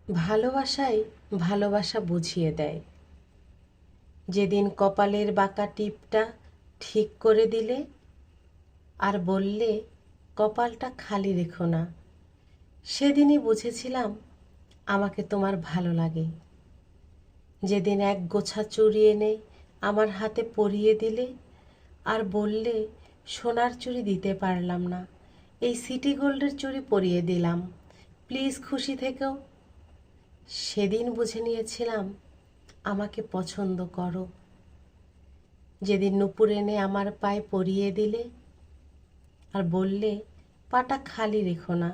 ভালোবাসাই ভালোবাসা বুঝিয়ে দেয়। যেদিন কপালের বাঁকা টিপটা ঠিক করে দিলে আর বললে কপালটা খালি রেখো না, সেদিনই বুঝেছিলাম আমাকে তোমার ভালো লাগে। যেদিন এক গোছা চুড়ি এনে আমার হাতে পরিয়ে দিলে আর বললে সোনার চুড়ি দিতে পারলাম না, এই সিটি গোল্ডের চুড়ি পরিয়ে দিলাম, প্লিজ খুশি থেকো, সেদিন বুঝে নিয়েছিলাম আমাকে পছন্দ করো। যেদিন নূপুর এনে আমার পায়ে পরিয়ে দিলে আর বললে পাটা খালি রেখো না,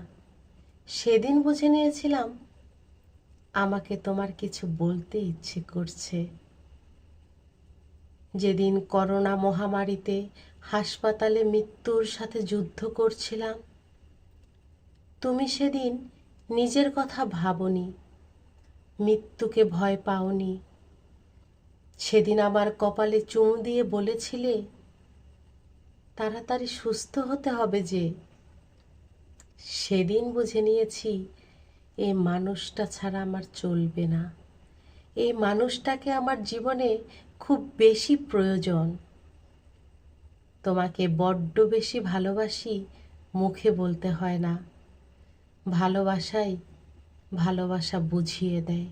সেদিন বুঝে নিয়েছিলাম আমাকে তোমার কিছু বলতে ইচ্ছে করছে। যেদিন করোনা মহামারীতে হাসপাতালে মৃত্যুর সাথে যুদ্ধ করছিলাম, তুমি সেদিন নিজের কথা ভাবনি, মৃত্যুকে ভয় পাওনি। সেদিন আমার কপালে চুমু দিয়ে বলেছিলে তাড়াতাড়ি সুস্থ হতে হবে যে, সেদিন বুঝে নিয়েছি এই মানুষটা ছাড়া আমার চলবে না, এই মানুষটাকে আমার জীবনে খুব বেশি প্রয়োজন। তোমাকে বড্ড বেশি ভালোবাসি মুখে বলতে হয় না, ভালোবাসাই ভালোবাসা বুঝিয়ে দেয়।